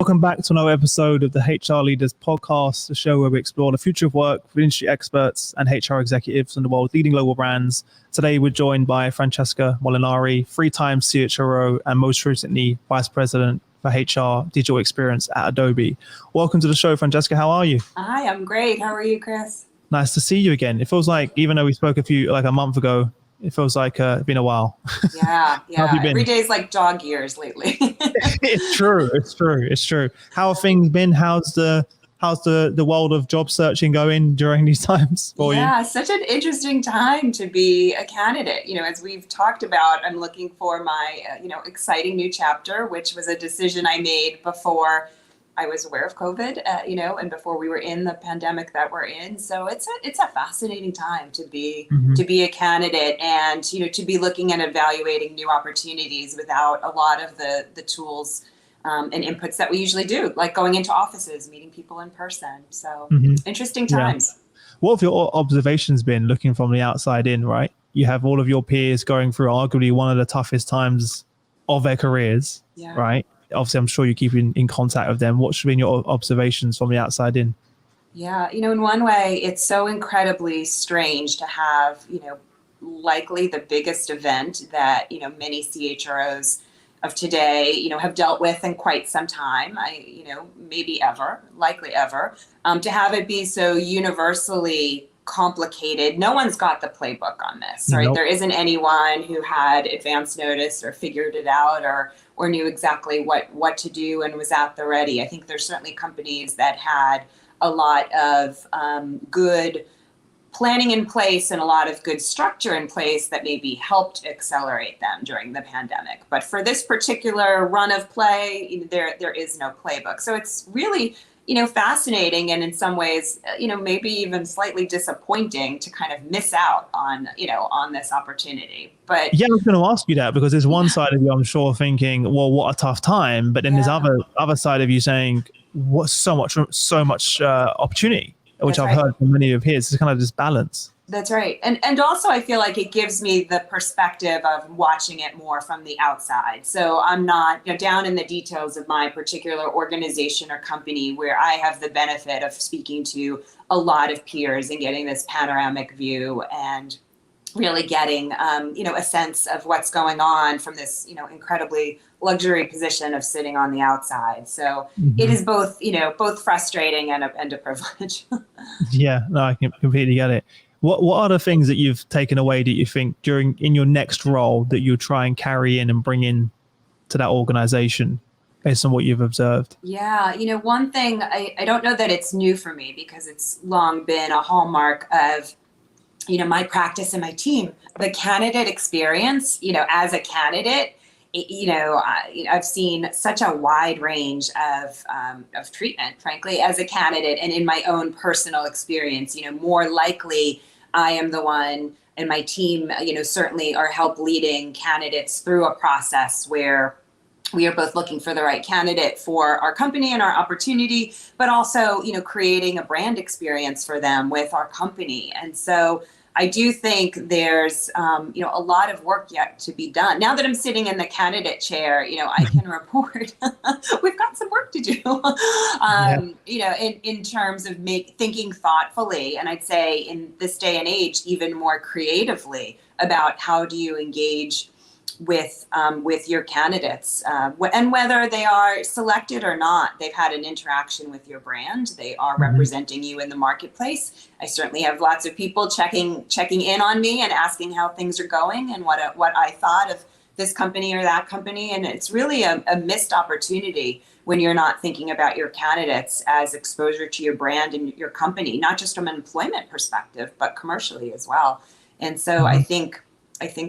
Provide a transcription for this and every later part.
Welcome back to another episode of the HR Leaders Podcast, the show where we explore the future of work with industry experts and HR executives in the world's leading global brands. Today, we're joined by Francesca Molinari, three-time CHRO and most recently Vice President for HR Digital Experience at Adobe. Welcome to the show, Francesca. How are you? Hi, I'm great. How are you, Chris? Nice to see you again. It feels like, even though we spoke a month ago, it feels like it's been a while. Yeah. How have you been? Every day's like dog years lately. It's true. How have things been? How's the world of job searching going during these times for you? Yeah, such an interesting time to be a candidate. As we've talked about, I'm looking for my, exciting new chapter, which was a decision I made before I was aware of COVID, and before we were in the pandemic that we're in. So it's a fascinating time to be a candidate and, to be looking and evaluating new opportunities without a lot of the tools and inputs that we usually do, like going into offices, meeting people in person. So interesting times. Yeah. What have your observations been looking from the outside in, right? You have all of your peers going through arguably one of the toughest times of their careers, right? Obviously, I'm sure you keep in contact with them. What's been your observations from the outside in? Yeah, in one way, it's so incredibly strange to have, likely the biggest event that, many CHROs of today, have dealt with in quite some time, maybe likely ever, to have it be so universally complicated. No one's got the playbook on this, right? Nope. There isn't anyone who had advance notice or figured it out or knew exactly what to do and was at the ready. I think there's certainly companies that had a lot of good planning in place and a lot of good structure in place that maybe helped accelerate them during the pandemic. But for this particular run of play, there is no playbook. So it's really fascinating and in some ways, maybe even slightly disappointing to kind of miss out on this opportunity. But yeah, I was going to ask you that because there's one side of you, I'm sure, thinking, well, what a tough time. But then there's other side of you saying, what so much opportunity, which I've heard from many of his. It's kind of this balance. That's right. And also I feel like it gives me the perspective of watching it more from the outside. So I'm not down in the details of my particular organization or company where I have the benefit of speaking to a lot of peers and getting this panoramic view and really getting, a sense of what's going on from this, incredibly luxury position of sitting on the outside. So it is both, both frustrating and a privilege. Yeah, no, I can completely get it. What are the things that you've taken away that you think in your next role that you try and carry in and bring in to that organization based on what you've observed? Yeah, one thing, I don't know that it's new for me because it's long been a hallmark of, my practice and my team. The candidate experience, as a candidate, I've seen such a wide range of treatment, frankly, as a candidate and in my own personal experience, more likely I am the one and my team, certainly are help leading candidates through a process where we are both looking for the right candidate for our company and our opportunity, but also, creating a brand experience for them with our company. And so I do think there's, a lot of work yet to be done. Now that I'm sitting in the candidate chair, I can report we've got some work to do, in terms of thinking thoughtfully. And I'd say in this day and age, even more creatively about how do you engage with your candidates and whether they are selected or not, they've had an interaction with your brand. They are representing you in the marketplace. I certainly have lots of people checking in on me and asking how things are going and what I thought of this company or that company. And it's really a missed opportunity when you're not thinking about your candidates as exposure to your brand and your company, not just from an employment perspective, but commercially as well. And so I think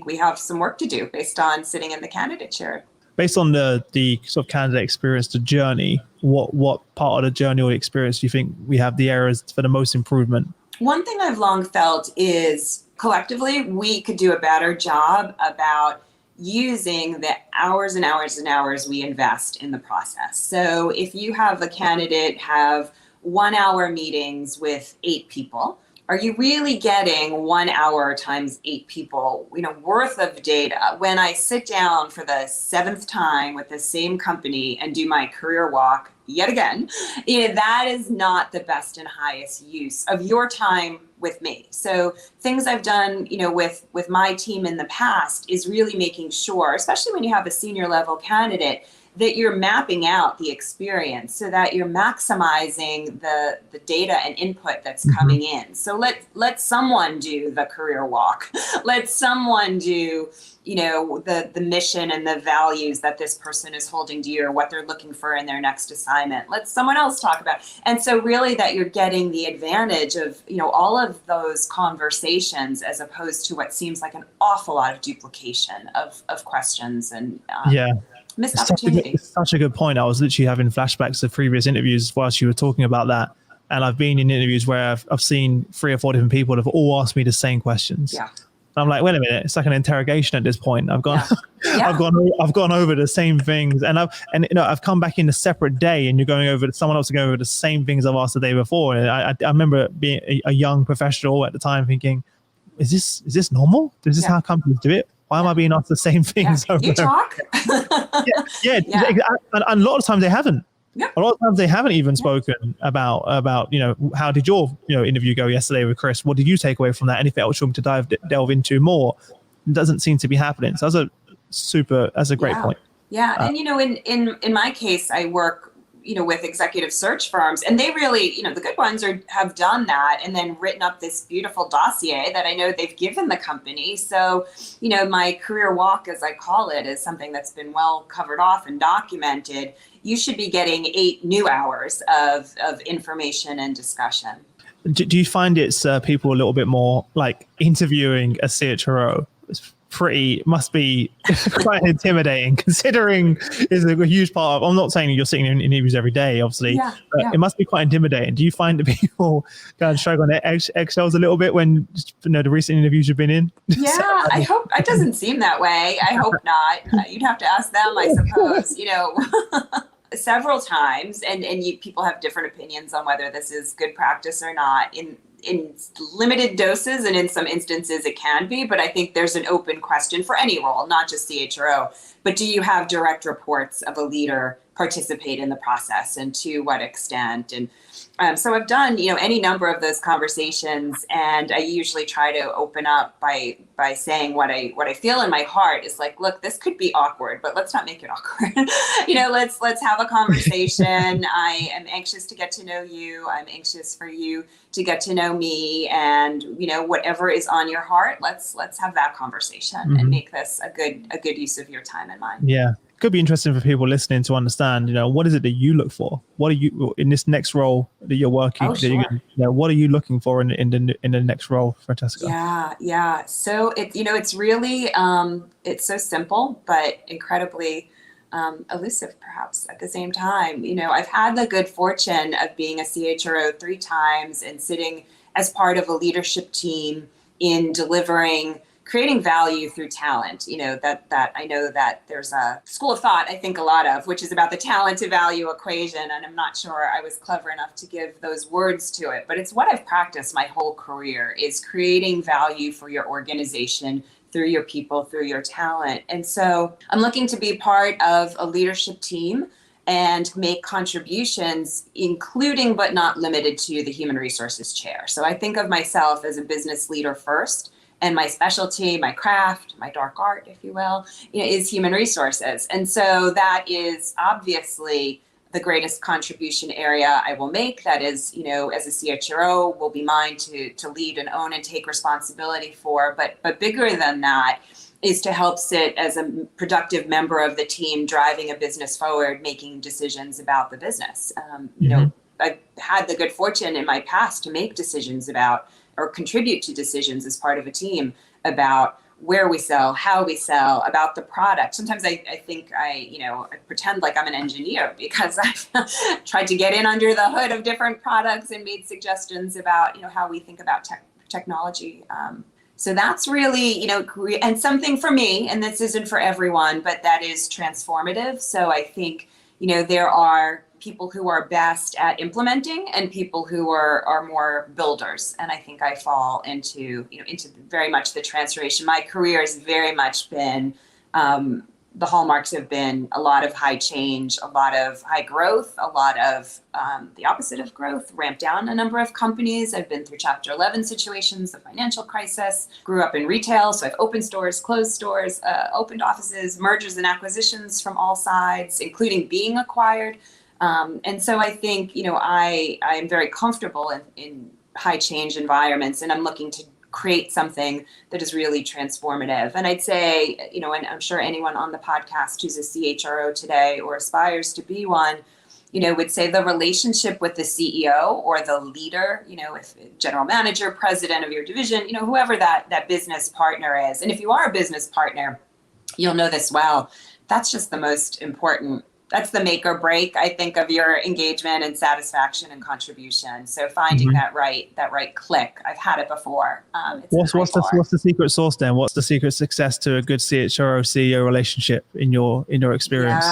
we have some work to do based on sitting in the candidate chair. Based on the sort of candidate experience, the journey, what part of the journey or experience do you think we have the areas for the most improvement? One thing I've long felt is collectively we could do a better job about using the hours and hours and hours we invest in the process. So if you have a candidate have 1 hour meetings with 8 people, are you really getting 1 hour times 8 people, worth of data? When I sit down for the 7th time with the same company and do my career walk yet again, that is not the best and highest use of your time with me. So things I've done, with my team in the past is really making sure, especially when you have a senior level candidate, that you're mapping out the experience so that you're maximizing the data and input that's coming in. So let someone do the career walk. Let someone do, the mission and the values that this person is holding dear, what they're looking for in their next assignment. Let someone else talk about it. And so really that you're getting the advantage of, all of those conversations as opposed to what seems like an awful lot of duplication of questions and missed opportunity. It's such a good point. I was literally having flashbacks of previous interviews whilst you were talking about that. And I've been in interviews where I've seen 3 or 4 different people that have all asked me the same questions. Yeah. And I'm like, wait a minute, it's like an interrogation at this point. I've gone over the same things, and I've come back in a separate day, and someone else is going over the same things I've asked the day before. And I remember being a young professional at the time, thinking, is this normal? Is this how companies do it? Why am I being asked the same things? You talk. And a lot of times they haven't. Yep. A lot of times they haven't even spoken about how did your interview go yesterday with Chris? What did you take away from that? Anything else you want to delve into more? It doesn't seem to be happening. So that's a great point. Yeah, and in my case, I work with executive search firms, and they really, the good ones have done that and then written up this beautiful dossier that I know they've given the company. So, my career walk, as I call it, is something that's been well covered off and documented. You should be getting 8 new hours of information and discussion. Do you find it's people a little bit more like interviewing a CHRO? Must be quite intimidating, considering it's a huge part of, I'm not saying you're sitting in interviews every day, obviously, but it must be quite intimidating. Do you find that people kind of struggle on their eggshells a little bit when, the recent interviews you've been in? Yeah, I hope it doesn't seem that way. I hope not. You'd have to ask them, I suppose, several times, and people have different opinions on whether this is good practice or not. In limited doses, and in some instances it can be, but I think there's an open question for any role, not just CHRO, but do you have direct reports of a leader participate in the process, and to what extent? And so I've done, any number of those conversations, and I usually try to open up by saying what I feel in my heart is like, look, this could be awkward, but let's not make it awkward. Let's have a conversation. I am anxious to get to know you. I'm anxious for you to get to know me, and whatever is on your heart, let's have that conversation and make this a good use of your time and mine. Yeah. Could be interesting for people listening to understand, what is it that you look for? What are you in this next role that you're working? What are you looking for in the next role, Francesca? Yeah. So it's really it's so simple, but incredibly elusive, perhaps at the same time. I've had the good fortune of being a CHRO 3 times and sitting as part of a leadership team in creating value through talent. That I know that there's a school of thought, I think a lot of, which is about the talent to value equation. And I'm not sure I was clever enough to give those words to it, but it's what I've practiced my whole career, is creating value for your organization through your people, through your talent. And so I'm looking to be part of a leadership team and make contributions, including but not limited to the human resources chair. So I think of myself as a business leader first, and my specialty, my craft, my dark art, if you will, is human resources. And so that is obviously the greatest contribution area I will make. That is, as a CHRO, will be mine to lead and own and take responsibility for. But bigger than that is to help sit as a productive member of the team, driving a business forward, making decisions about the business. I've had the good fortune in my past to make decisions about, or contribute to decisions as part of a team about where we sell, how we sell, about the product. Sometimes I think I pretend like I'm an engineer, because I've tried to get in under the hood of different products and made suggestions about, how we think about technology. So that's really, and something for me, and this isn't for everyone, but that is transformative. So I think, there are people who are best at implementing and people who are more builders. And I think I fall into very much the transformation. My career has very much been the hallmarks have been a lot of high change, a lot of high growth, a lot of the opposite of growth, ramped down a number of companies. I've been through Chapter 11 situations, the financial crisis, grew up in retail. So I've opened stores, closed stores, opened offices, mergers and acquisitions from all sides, including being acquired. And so I think, I am very comfortable in high change environments, and I'm looking to create something that is really transformative. And I'd say, and I'm sure anyone on the podcast who's a CHRO today or aspires to be one, would say the relationship with the CEO or the leader, if general manager, president of your division, whoever that business partner is. And if you are a business partner, you'll know this well. That's just the most important. That's the make or break, I think, of your engagement and satisfaction and contribution. So finding that right click. I've had it before. What's the secret sauce then? What's the secret success to a good CHRO CEO relationship in your experience?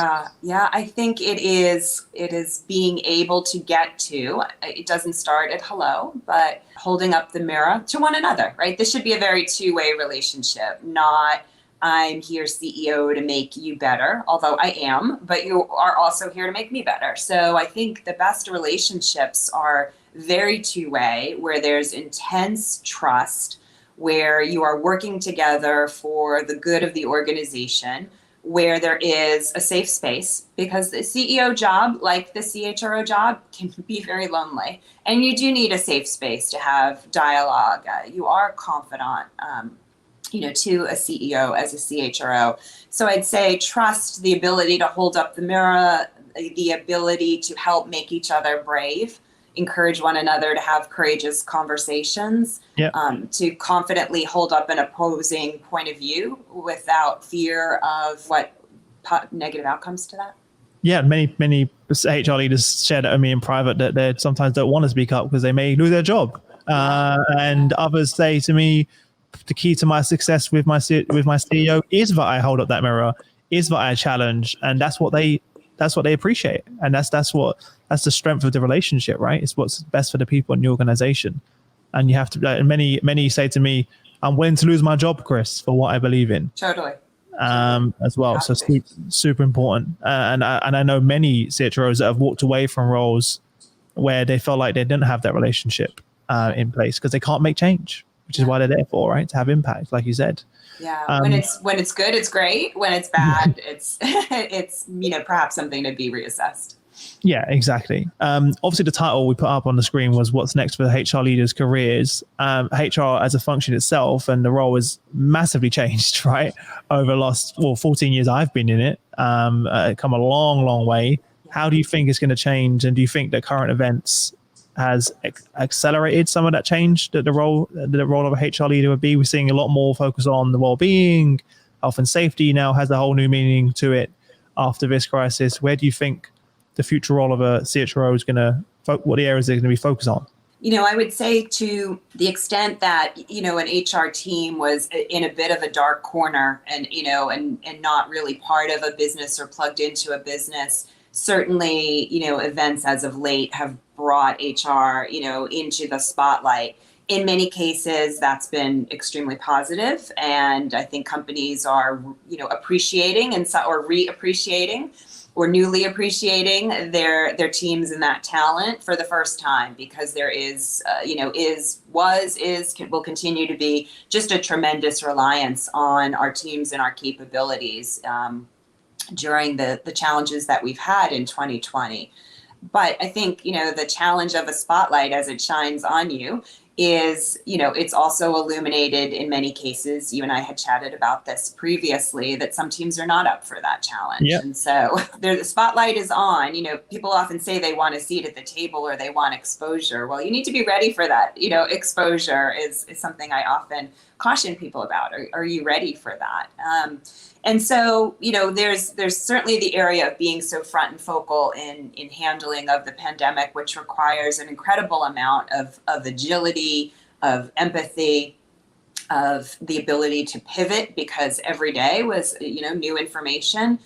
Yeah. I think it is being able to get to. It doesn't start at hello, but holding up the mirror to one another. Right. This should be a very two-way relationship, not I'm here, CEO, to make you better, although I am, but you are also here to make me better. So I think the best relationships are very two-way, where there's intense trust, where you are working together for the good of the organization, where there is a safe space, because the CEO job, like the CHRO job, can be very lonely. And you do need a safe space to have dialogue. You are a confidant, to a CEO as a CHRO. So I'd say trust, the ability to hold up the mirror, the ability to help make each other brave, encourage one another to have courageous conversations, to confidently hold up an opposing point of view without fear of what negative outcomes to that. Yeah, many HR leaders share that with me in private, that they sometimes don't want to speak up because they may lose their job. And others say to me, the key to my success with my CEO is that I hold up that mirror, is that I challenge, and that's what they appreciate, and that's the strength of the relationship, right? It's what's best for the people in the organization, and you have to. Many say to me, "I'm willing to lose my job, Chris, for what I believe in." Totally. As well, so super important. And I know many CHROs that have walked away from roles where they felt like they didn't have that relationship in place because they can't make change. Which is why they're there for, right? To have impact, like you said. Yeah. When it's good, it's great. When it's bad, it's perhaps something to be reassessed. Yeah, exactly. Obviously, the title we put up on the screen was "What's Next for HR Leaders' Careers." HR as a function itself and the role has massively changed, right? Over the last 14 years I've been in it. Come a long, long way. How do you think it's going to change? And do you think that current events has accelerated some of that change that the role of a HR leader would be? We're seeing a lot more focus on the well-being, health and safety now has a whole new meaning to it after this crisis. Where do you think the future role of a CHRO is what the areas they're going to be focused on? I would say to the extent that, an HR team was in a bit of a dark corner and not really part of a business or plugged into a business, certainly, events as of late have brought HR, into the spotlight. In many cases, that's been extremely positive, and I think companies are, appreciating or reappreciating or newly appreciating their teams and that talent for the first time, because there is, will continue to be just a tremendous reliance on our teams and our capabilities during the challenges that we've had in 2020. But I think, the challenge of a spotlight as it shines on you is, it's also illuminated in many cases. You and I had chatted about this previously, that some teams are not up for that challenge. Yep. And so the spotlight is on. People often say they want a seat at the table or they want exposure. Well, you need to be ready for that. Exposure is something I often caution people about. Are you ready for that? And so, there's certainly the area of being so front and focal in handling of the pandemic, which requires an incredible amount of agility, of empathy, of the ability to pivot, because every day was, new information.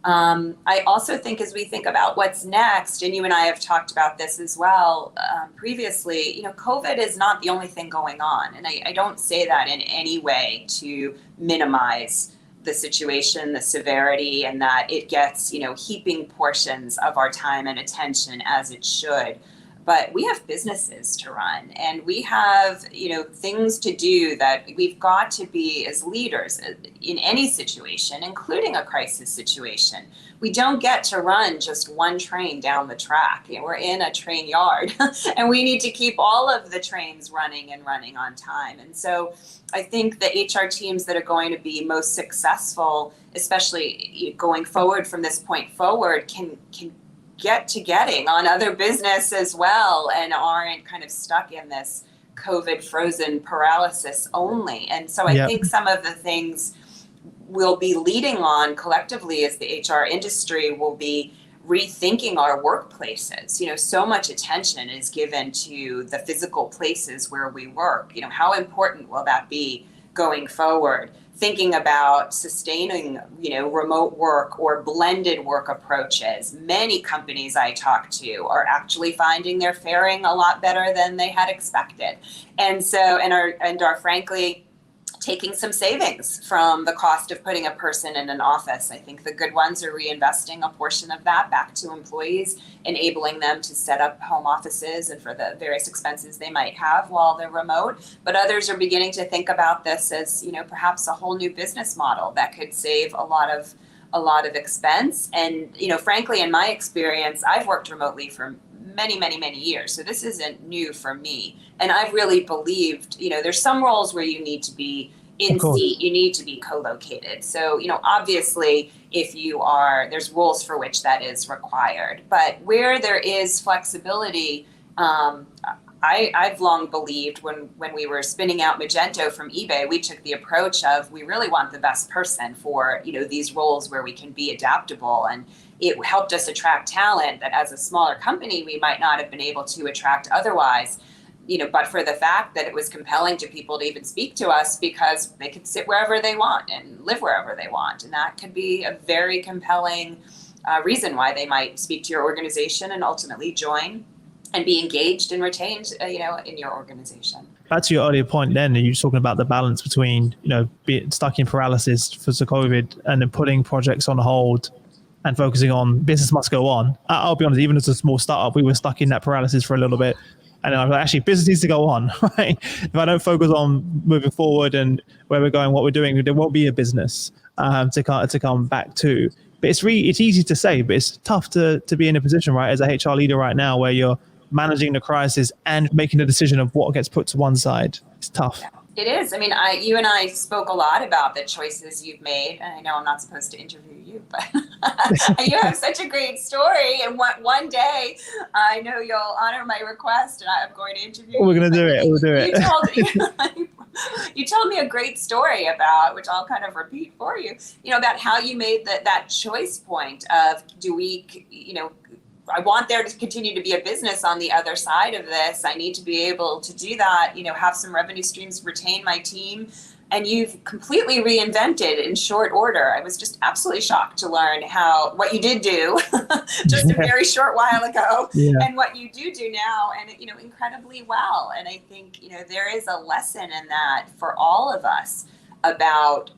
I also think as we think about what's next, and you and I have talked about this as well previously, COVID is not the only thing going on. And I don't say that in any way to minimize the situation, the severity, and that it gets, heaping portions of our time and attention as it should. But we have businesses to run, and we have, things to do that we've got to be as leaders in any situation, including a crisis situation. We don't get to run just one train down the track. We're in a train yard and we need to keep all of the trains running and running on time. And so I think the HR teams that are going to be most successful, especially going forward from this point forward, can getting on other business as well and aren't kind of stuck in this COVID frozen paralysis only. And so I think some of the things we'll be leading on collectively as the HR industry will be rethinking our workplaces. So much attention is given to the physical places where we work. How important will that be going forward? Thinking about sustaining, remote work or blended work approaches. Many companies I talk to are actually finding they're faring a lot better than they had expected. And so, and are frankly taking some savings from the cost of putting a person in an office. I think the good ones are reinvesting a portion of that back to employees, enabling them to set up home offices and for the various expenses they might have while they're remote. But others are beginning to think about this as, perhaps a whole new business model that could save a lot of expense. And, frankly, in my experience, I've worked remotely for many, many, many years. So this isn't new for me. And I've really believed, there's some roles where you need to be in seat, you need to be co-located. So, obviously, there's roles for which that is required. But where there is flexibility, I've long believed when we were spinning out Magento from eBay, we took the approach of we really want the best person for, these roles where we can be adaptable. And it helped us attract talent that as a smaller company, we might not have been able to attract otherwise, but for the fact that it was compelling to people to even speak to us because they could sit wherever they want and live wherever they want. And that could be a very compelling reason why they might speak to your organization and ultimately join and be engaged and retained, in your organization. Back to your earlier point then, you're talking about the balance between, being stuck in paralysis for the COVID and then putting projects on hold and focusing on business must go on. I'll be honest, even as a small startup, we were stuck in that paralysis for a little bit. And I was like, actually, business needs to go on, right? If I don't focus on moving forward and where we're going, what we're doing, there won't be a business to come back to. But it's easy to say, but it's tough to be in a position, right, as a HR leader right now, where you're managing the crisis and making the decision of what gets put to one side. It's tough. It is. I mean, you and I spoke a lot about the choices you've made. And I know I'm not supposed to interview you, but you have such a great story. And one day, I know you'll honor my request and I'm going to interview you. We're going to do it. We'll do it. You told me a great story about, which I'll kind of repeat for you, about how you made that choice point of, I want there to continue to be a business on the other side of this. I need to be able to do that, have some revenue streams, retain my team. And you've completely reinvented in short order. I was just absolutely shocked to learn what you did do just a very short while ago and what you do now, and, incredibly well. And I think, there is a lesson in that for all of us about,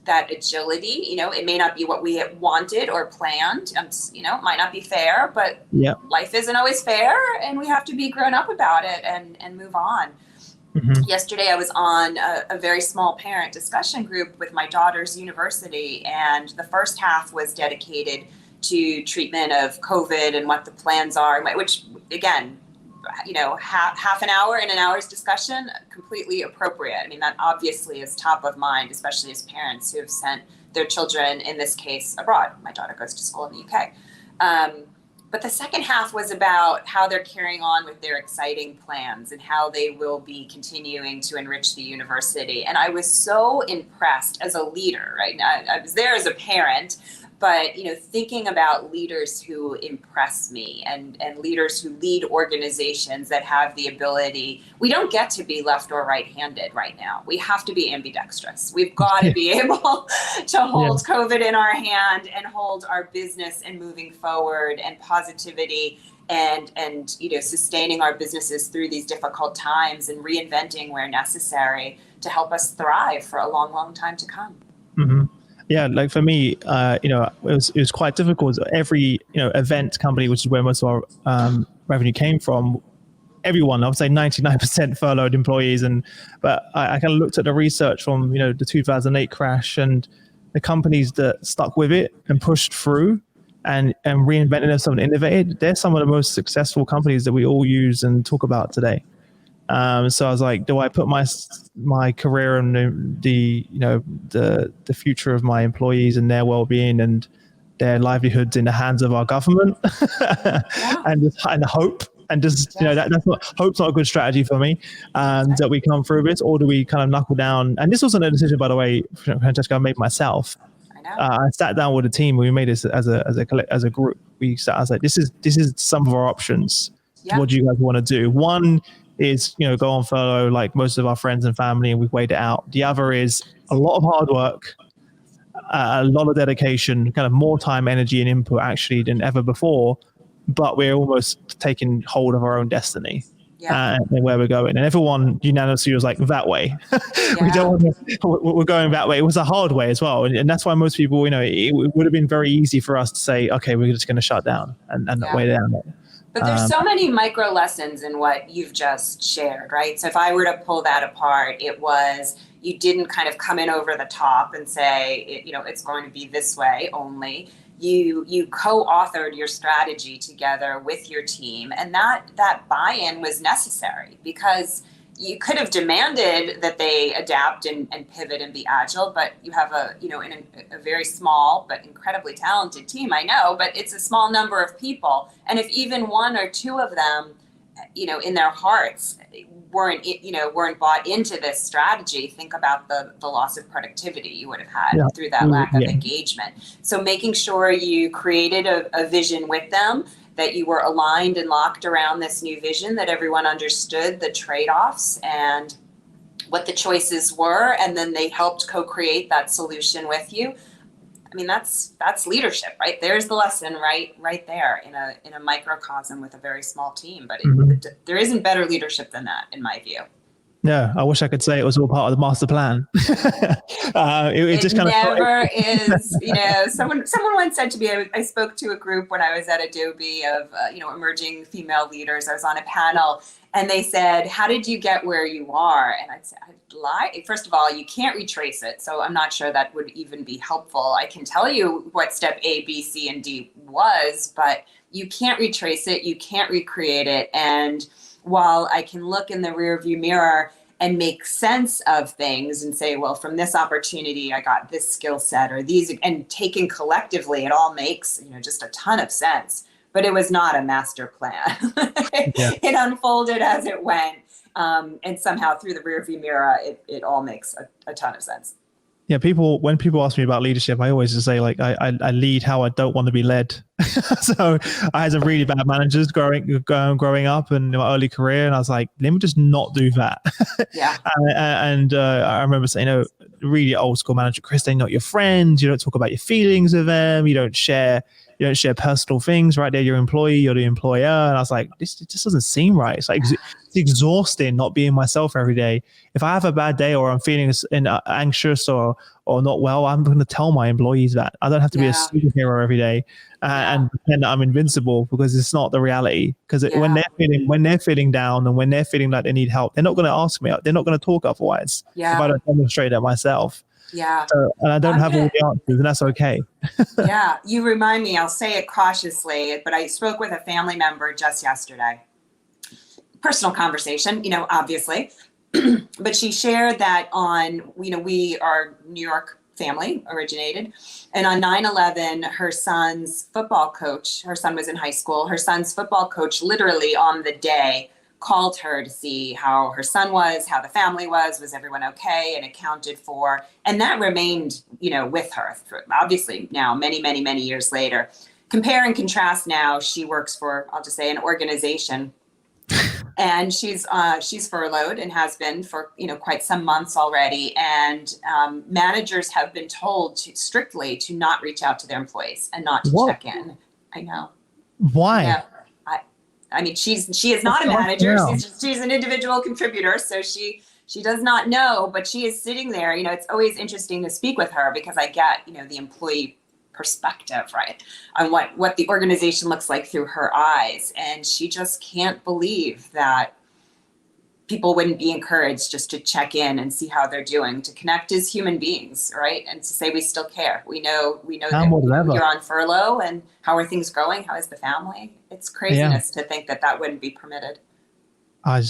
that agility. It may not be what we had wanted or planned, it might not be fair, but life isn't always fair and we have to be grown up about it and move on. Mm-hmm. Yesterday, I was on a very small parent discussion group with my daughter's university, and the first half was dedicated to treatment of COVID and what the plans are, which again, half an hour in an hour's discussion, completely appropriate. I mean, that obviously is top of mind, especially as parents who have sent their children, in this case, abroad. My daughter goes to school in the UK. But the second half was about how they're carrying on with their exciting plans and how they will be continuing to enrich the university. And I was so impressed as a leader, right? I was there as a parent, but, thinking about leaders who impress me and leaders who lead organizations that have the ability, we don't get to be left or right-handed right now. We have to be ambidextrous. We've got to be able to hold COVID in our hand and hold our business and moving forward and positivity and sustaining our businesses through these difficult times and reinventing where necessary to help us thrive for a long, long time to come. Hmm. Yeah, like for me, it was quite difficult. Every event company, which is where most of our revenue came from, everyone, I would say 99% furloughed employees. But I kind of looked at the research from the 2008 crash, and the companies that stuck with it and pushed through and reinvented themselves and innovated, they're some of the most successful companies that we all use and talk about today. So I was like, do I put my career and the future of my employees and their well-being and their livelihoods in the hands of our government and hope? And just that's not, hope's not a good strategy for me. That we come through this, or do we kind of knuckle down? And this wasn't a decision, by the way, Francesca, I made myself. I sat down with a team. We made this as a group. I was like, this is some of our options. Yeah. What do you guys want to do? One is go on furlough like most of our friends and family, and we've weighed it out. The other is a lot of hard work, a lot of dedication, kind of more time, energy, and input actually than ever before. But we're almost taking hold of our own destiny. And where we're going, and everyone unanimously was like that way. We're going that way. It was a hard way as well, and that's why most people, it would have been very easy for us to say, okay, we're just going to shut down and not weigh down. But there's so many micro lessons in what you've just shared, right? So if I were to pull that apart, it was you didn't kind of come in over the top and say, it's going to be this way only. You co-authored your strategy together with your team, and that buy-in was necessary because you could have demanded that they adapt and pivot and be agile, but you have a very small but incredibly talented team, I know, but it's a small number of people. And if even one or two of them, in their hearts weren't bought into this strategy, think about the loss of productivity you would have had through that lack of engagement. So making sure you created a vision with them, that you were aligned and locked around this new vision, that everyone understood the trade-offs and what the choices were, and then they helped co-create that solution with you. I mean, that's leadership, right? There's the lesson right there in a microcosm with a very small team. But there isn't better leadership than that, in my view. Yeah, I wish I could say it was all part of the master plan. It just kind never is. Someone once said to me, I spoke to a group when I was at Adobe of emerging female leaders. I was on a panel, and they said, "How did you get where you are?" And I'd say, "I'd lie. First of all, you can't retrace it, so I'm not sure that would even be helpful. I can tell you what step A, B, C, and D was, but you can't retrace it. You can't recreate it." And while I can look in the rearview mirror and make sense of things and say, well, from this opportunity, I got this skill set or these, and taken collectively, it all makes just a ton of sense. But it was not a master plan. It unfolded as it went. And somehow through the rearview mirror, it all makes a ton of sense. Yeah, when people ask me about leadership, I always just say I lead how I don't want to be led. So I had some really bad managers growing up and in my early career, and I was like, let me just not do that. Yeah. And I remember saying, really old school manager, Chris, they're not your friends. You don't talk about your feelings with them. You don't share personal things, right? They're your employee, you're the employer. And I was like, this just doesn't seem right. It's like it's exhausting not being myself every day. If I have a bad day or I'm feeling anxious or not well, I'm going to tell my employees that. I don't have to be a superhero every day and pretend that I'm invincible, because it's not the reality. Because when they're feeling down and when they're feeling like they need help, they're not going to ask me. They're not going to talk otherwise if I don't demonstrate that myself. Yeah. So, and I don't have all the answers, and that's okay. Yeah. You remind me, I'll say it cautiously, but I spoke with a family member just yesterday. Personal conversation, obviously. But she shared that we are New York family originated. And on 9/11, her son's football coach, her son was in high school, her son's football coach literally on the day called her to see how her son was, how the family was everyone okay and accounted for. And that remained, with her, obviously now, many, many, many years later. Compare and contrast now, she works for, I'll just say, an organization. And she's furloughed and has been for, quite some months already. And managers have been told strictly to not reach out to their employees and not to check in. I know. Why? Yeah. I mean, she is not a manager. She's an individual contributor. So she She does not know, but she is sitting there. It's always interesting to speak with her because I get, the employee perspective, right, on what the organization looks like through her eyes. And she just can't believe that people wouldn't be encouraged just to check in and see how they're doing, to connect as human beings, right? And to say we still care. We know that you're on furlough, and how are things going? How is the family? It's craziness to think that wouldn't be permitted. I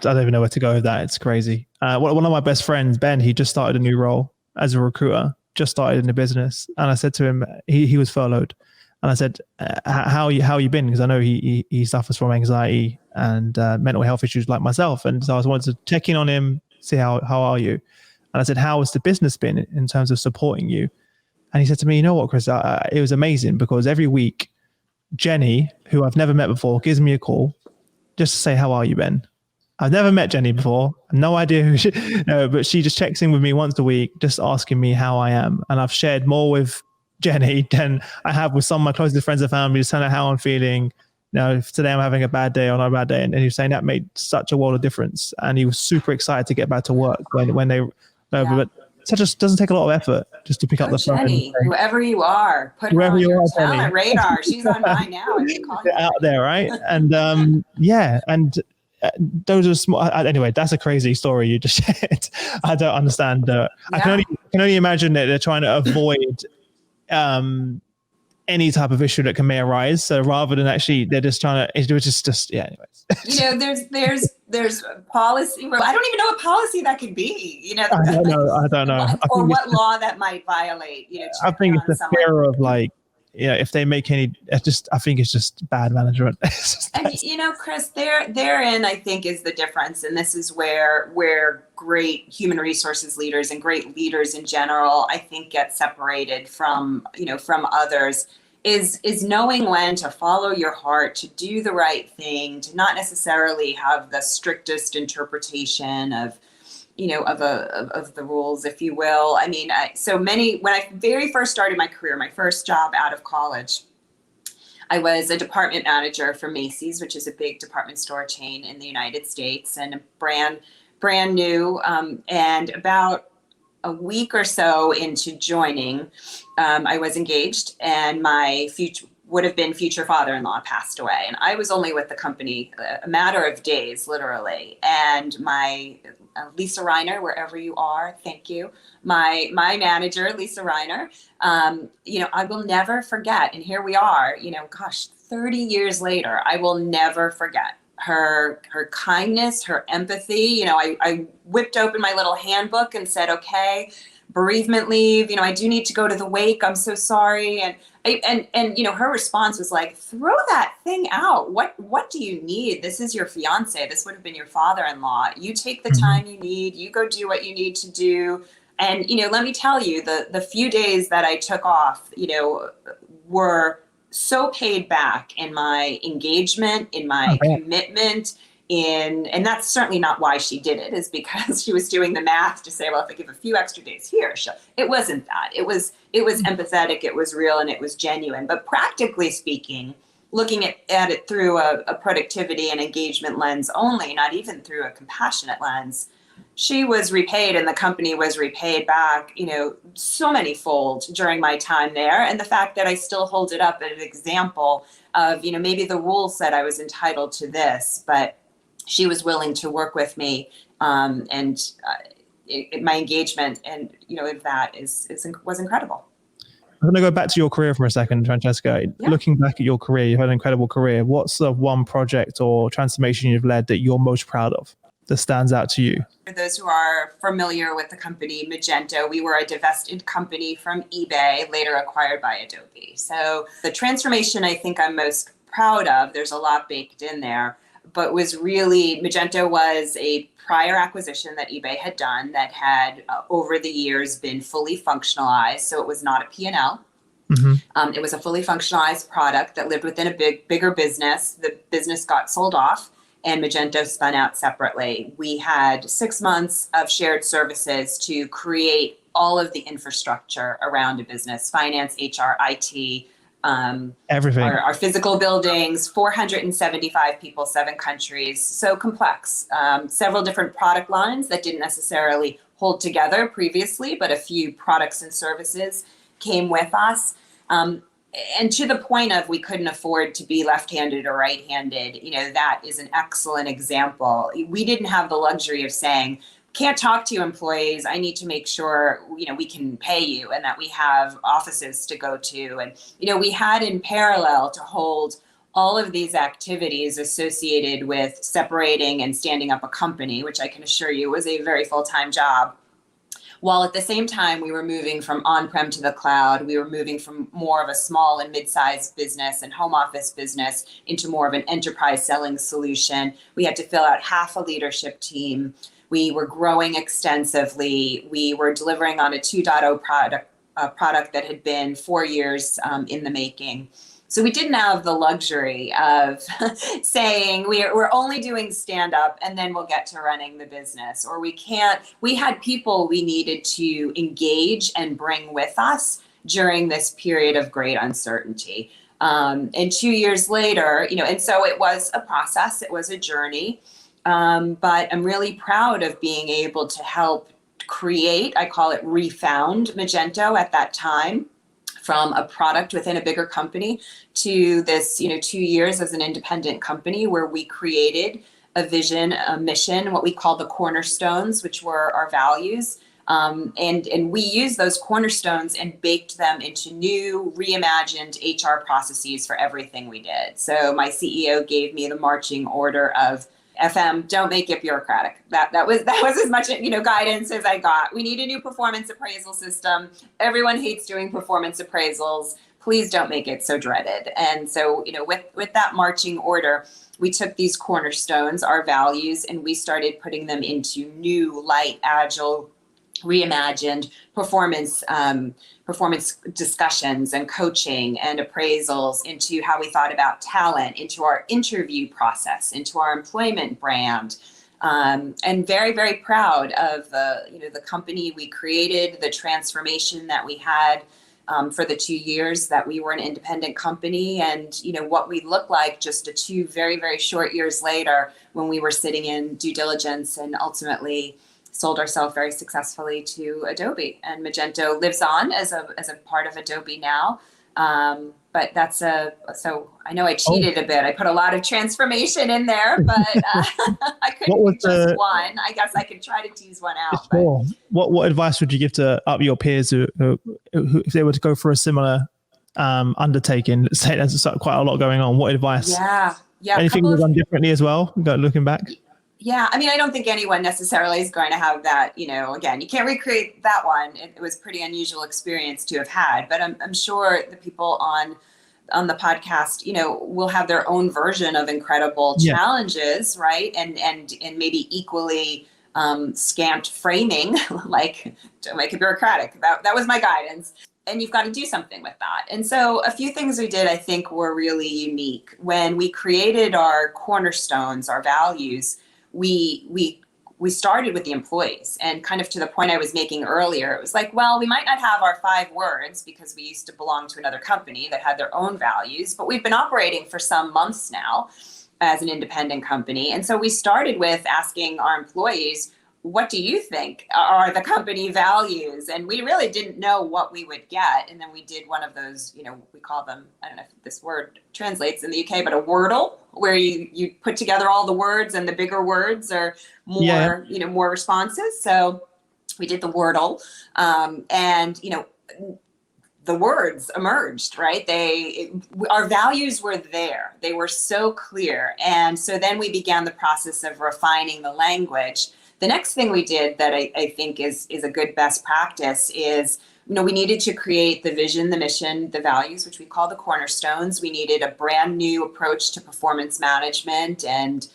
don't even know where to go with that. It's crazy. One of my best friends, Ben, he just started a new role as a recruiter, just started in the business. And I said to him, he was furloughed. And I said, how you been? Because I know he suffers from anxiety and mental health issues like myself. And so I wanted to check in on him, see how are you? And I said, how has the business been in terms of supporting you? And he said to me, you know what, Chris, it was amazing because every week, Jenny, who I've never met before, gives me a call just to say, how are you, Ben? I've never met Jenny before. No idea who she, no, but she just checks in with me once a week, just asking me how I am. And I've shared more with Jenny than I have with some of my closest friends and family, just telling her how I'm feeling. If today I'm having a bad day or not a bad day. And he was saying that made such a world of difference. And he was super excited to get back to work when they, but it just doesn't take a lot of effort just to pick up the phone. Jenny, whoever you are, put her on your talent radar. She's on mine now. Out there, right? And and those are small. Anyway, that's a crazy story you just shared. I don't understand. I can only imagine that they're trying to avoid any type of issue that may arise. So rather than actually, they're just trying to. It was just anyways. There's policy. I don't even know what policy that could be. I don't know. Or what law that might violate. I think it's the fear of if they make any, I think it's just bad management. And Chris, therein I think is the difference, and this is where great human resources leaders and great leaders in general, I think, get separated from others. Is knowing when to follow your heart, to do the right thing, to not necessarily have the strictest interpretation of the rules, if you will. I mean, when I very first started my career, my first job out of college, I was a department manager for Macy's, which is a big department store chain in the United States, and a brand new. And about a week or so into joining, I was engaged, and my would have been future father-in-law passed away. And I was only with the company a matter of days, literally. And my Lisa Reiner, wherever you are, thank you. My manager, Lisa Reiner, I will never forget. And here we are, 30 years later, I will never forget her kindness, her empathy. I whipped open my little handbook and said, okay, bereavement leave, I do need to go to the wake. I'm so sorry. And her response was like, throw that thing out. What do you need? This is your fiance. This would have been your father-in-law. You take the time you need, you go do what you need to do. And, let me tell you, the few days that I took off, were so paid back in my engagement, in my commitment, and that's certainly not why she did it, is because she was doing the math to say, well, if I give a few extra days here, it wasn't that. It was empathetic, it was real, and it was genuine. But practically speaking, looking at it through a productivity and engagement lens only, not even through a compassionate lens, she was repaid and the company was repaid back, so many fold during my time there. And the fact that I still hold it up as an example of, maybe the rules said I was entitled to this, but she was willing to work with me, and my engagement and that was incredible. I'm going to go back to your career for a second, Francesca. Yeah. Looking back at your career, you've had an incredible career. What's the one project or transformation you've led that you're most proud of, that stands out to you? For those who are familiar with the company Magento, we were a divested company from eBay, later acquired by Adobe. So the transformation I think I'm most proud of, there's a lot baked in there, but was really, Magento was a prior acquisition that eBay had done that had over the years been fully functionalized. So it was not a P&L. Mm-hmm. It was a fully functionalized product that lived within a bigger business. The business got sold off and Magento spun out separately. We had 6 months of shared services to create all of the infrastructure around a business: finance, HR, IT, Everything. Our physical buildings, 475 people, 7 countries, so complex. Several different product lines that didn't necessarily hold together previously, but a few products and services came with us. And to the point of we couldn't afford to be left-handed or right-handed, that is an excellent example. We didn't have the luxury of saying, can't talk to you employees. I need to make sure, we can pay you and that we have offices to go to. And, we had in parallel to hold all of these activities associated with separating and standing up a company, which I can assure you was a very full-time job. While at the same time, we were moving from on-prem to the cloud, we were moving from more of a small and mid-sized business and home office business into more of an enterprise selling solution. We had to fill out half a leadership team. We were growing extensively. We were delivering on a 2.0 product that had been 4 years in the making. So we didn't have the luxury of saying we're only doing stand up and then we'll get to running the business, or we had people we needed to engage and bring with us during this period of great uncertainty. And 2 years later, and so it was a process, it was a journey, but I'm really proud of being able to help create, I call it refound Magento at that time, from a product within a bigger company to this, 2 years as an independent company where we created a vision, a mission, what we call the cornerstones, which were our values. And we used those cornerstones and baked them into new, reimagined HR processes for everything we did. So my CEO gave me the marching order of FM, don't make it bureaucratic. That was as much guidance as I got. We need a new performance appraisal system. Everyone hates doing performance appraisals. Please don't make it so dreaded. And so, with that marching order, we took these cornerstones, our values, and we started putting them into new, light, agile, reimagined performance discussions and coaching and appraisals, into how we thought about talent, into our interview process, into our employment brand, and very, very proud of the company we created, the transformation that we had for the 2 years that we were an independent company, and what we looked like just 2 very, very short years later when we were sitting in due diligence and ultimately sold ourselves very successfully to Adobe. And Magento lives on as a part of Adobe now. But so I know I cheated a bit. I put a lot of transformation in there, but I couldn't choose one. I guess I could try to tease one out. Sure. What advice would you give to your peers who if they were to go for a similar undertaking? Let's say there's quite a lot going on. What advice? Yeah. Anything you've done differently as well, looking back? Yeah, I don't think anyone necessarily is going to have that, again, you can't recreate that one. It was a pretty unusual experience to have had, but I'm sure the people on the podcast, will have their own version of incredible challenges, right? And maybe equally scant framing, like, don't make it bureaucratic. That was my guidance. And you've got to do something with that. And so a few things we did, I think, were really unique. When we created our cornerstones, our values, we started with the employees, and kind of to the point I was making earlier, it was like, well, we might not have our 5 words because we used to belong to another company that had their own values, but we've been operating for some months now as an independent company. And so we started with asking our employees, what do you think are the company values? And we really didn't know what we would get. And then we did one of those, we call them, I don't know if this word translates in the UK, but a Wordle, where you put together all the words and the bigger words are more, more responses. So we did the Wordle, and, the words emerged, right? Our values were there. They were so clear. And so then we began the process of refining the language. The next thing we did that I think is a good best practice is, we needed to create the vision, the mission, the values, which we call the cornerstones. We needed a brand new approach to performance management and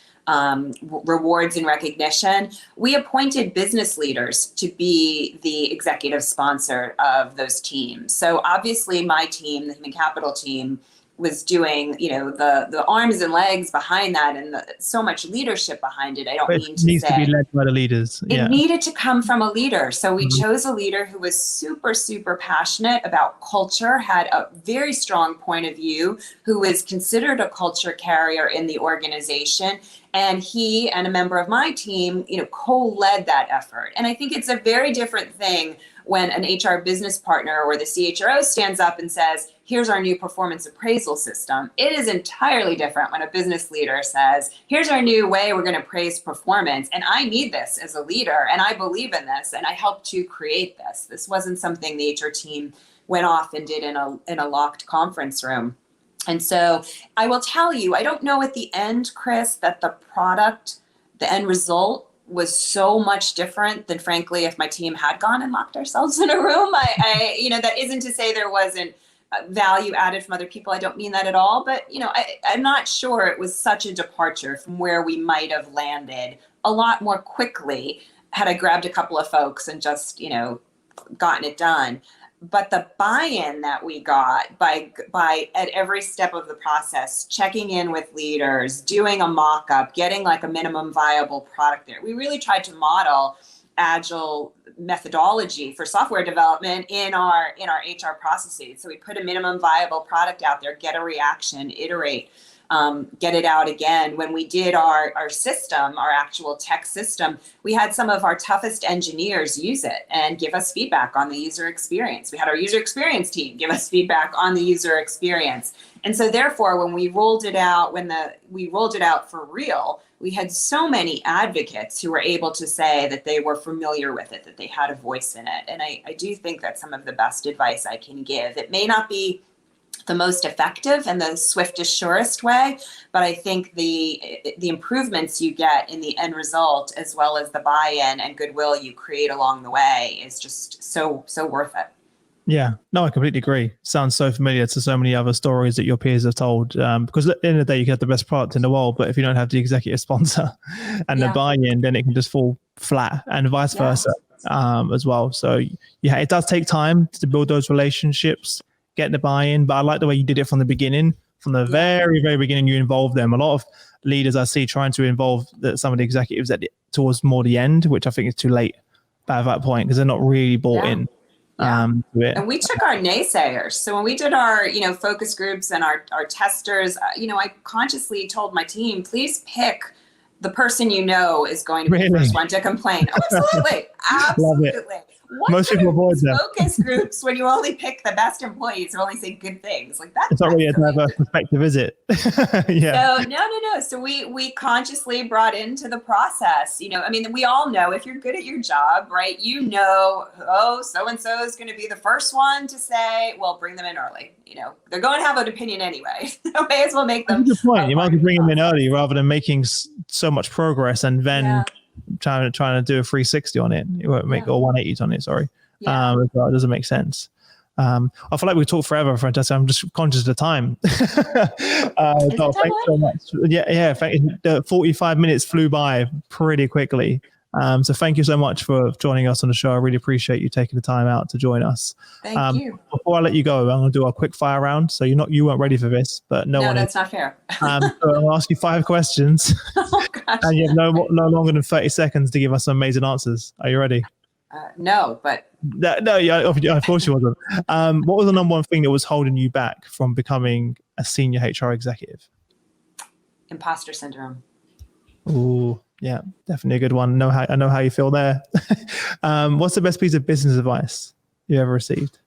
rewards and recognition. We appointed business leaders to be the executive sponsor of those teams. So obviously my team, the human capital team, was doing, the arms and legs behind that and so much leadership behind it. I don't mean to say. It needs to be led by the leaders. It needed to come from a leader. So we chose a leader who was super, super passionate about culture, had a very strong point of view, who was considered a culture carrier in the organization. And he and a member of my team, co-led that effort. And I think it's a very different thing when an HR business partner or the CHRO stands up and says, here's our new performance appraisal system. It is entirely different when a business leader says, here's our new way we're going to praise performance. And I need this as a leader, and I believe in this, and I helped to create this. This wasn't something the HR team went off and did in a locked conference room. And so I will tell you, I don't know at the end, Chris, that the end result was so much different than, frankly, if my team had gone and locked ourselves in a room. That isn't to say there wasn't value added from other people. I don't mean that at all. But, I'm not sure it was such a departure from where we might have landed a lot more quickly had I grabbed a couple of folks and just, gotten it done. But the buy-in that we got by at every step of the process, checking in with leaders, doing a mock-up, getting like a minimum viable product there. We really tried to model agile methodology for software development in our HR processes. So we put a minimum viable product out there, get a reaction, iterate, get it out again. When we did our system, our actual tech system, we had some of our toughest engineers use it and give us feedback on the user experience. We had our user experience team give us feedback on the user experience. And so therefore, when we rolled it out, for real, we had so many advocates who were able to say that they were familiar with it, that they had a voice in it. And I do think that's some of the best advice I can give. It may not be the most effective and the swiftest, surest way, but I think the improvements you get in the end result, as well as the buy-in and goodwill you create along the way, is just so worth it. Yeah, no, I completely agree. Sounds so familiar to so many other stories that your peers have told. Because at the end of the day, you get the best product in the world, but if you don't have the executive sponsor and the buy-in, then it can just fall flat, and vice versa as well. So yeah, it does take time to build those relationships, get the buy-in, but I like the way you did it from the beginning. From the very, very beginning, you involved them. A lot of leaders I see trying to involve some of the executives towards more the end, which I think is too late at that point because they're not really bought in. To it. And we took our naysayers. So when we did our, focus groups and our testers, I consciously told my team, please pick the person is going to be the first one to complain. Oh, absolutely. Absolutely. Love it. Most people avoid them. Focus groups when you only pick the best employees who only say good things. Like that. It's not really a diverse perspective, is it? Yeah. So no. So we consciously brought into the process. We all know if you're good at your job, right? So and so is going to be the first one to say, well, bring them in early. They're going to have an opinion anyway. May as well make them. That's a good point. You might be bringing them in early rather than making so much progress and then trying to do a 360 on it. You won't make or 180 on it. Sorry. It doesn't make sense. I feel like we talk forever, Francesca. I'm just conscious of the time. Thanks so much. The 45 minutes flew by pretty quickly. So thank you so much for joining us on the show. I really appreciate you taking the time out to join us. Thank you. Before I let you go, I'm going to do a quick fire round. So you weren't ready for this, but no, that's not fair. So I'm going to ask you 5 questions. Oh, gosh. And you have no longer than 30 seconds to give us some amazing answers. Are you ready? No, but of course you wasn't. What was the number one thing that was holding you back from becoming a senior HR executive? Imposter syndrome. Ooh, yeah, definitely a good one. I know how you feel there. What's the best piece of business advice you ever received?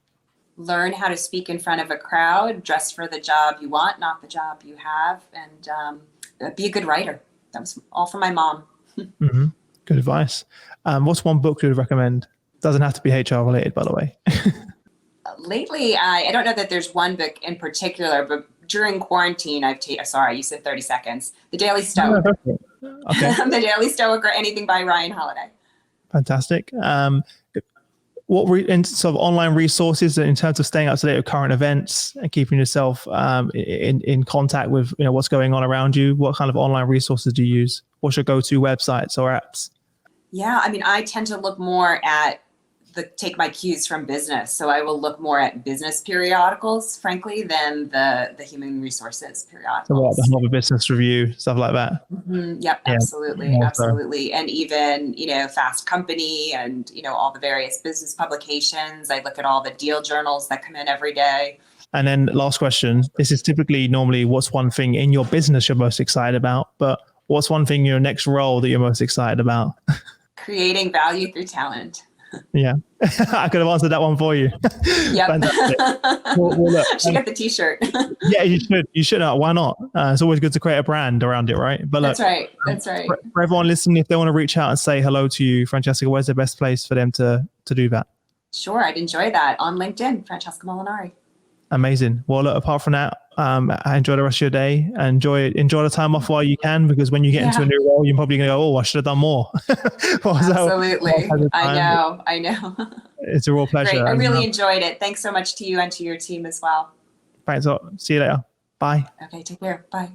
Learn how to speak in front of a crowd, dress for the job you want, not the job you have, and be a good writer. That was all from my mom. Mm-hmm. Good advice. What's one book you would recommend? Doesn't have to be HR related, by the way. Lately, I don't know that there's one book in particular, but during quarantine, sorry, you said 30 seconds. The Daily Stoic. Okay. The Daily Stoic, or anything by Ryan Holiday. Fantastic. In sort of online resources in terms of staying up to date with current events and keeping yourself in contact with what's going on around you? What kind of online resources do you use? What's your go-to websites or apps? Yeah, I tend to look more at take my cues from business. So I will look more at business periodicals, frankly, than the human resources So periodicals. the Harvard Business Review, stuff like that. Mm-hmm. Yep, Yeah, absolutely, more so. absolutely. And even, Fast Company and, all the various business publications. I look at all the deal journals that come in every day. And then last question, this is typically normally what's one thing in your business you're most excited about, but what's one thing in your next role that you're most excited about? Creating value through talent. Yeah, I could have answered that one for you. Yep. Fantastic. Well, look, Should get the t-shirt. yeah, you should. You should. Why not? It's always good to create a brand around it, right? But look, That's right. That's right. For everyone listening, if they want to reach out and say hello to you, Francesca, where's the best place for them to do that? Sure, I'd enjoy that. On LinkedIn, Francesca Molinari. Amazing. Well, look, apart from that, I enjoy the rest of your day. Enjoy the time off while you can, because when you get into a new role, you're probably going to go, oh, I should have done more. Absolutely. I know. It's a real pleasure. Great. I really enjoyed it. Thanks so much to you and to your team as well. Thanks. See you later. Bye. Okay, take care. Bye.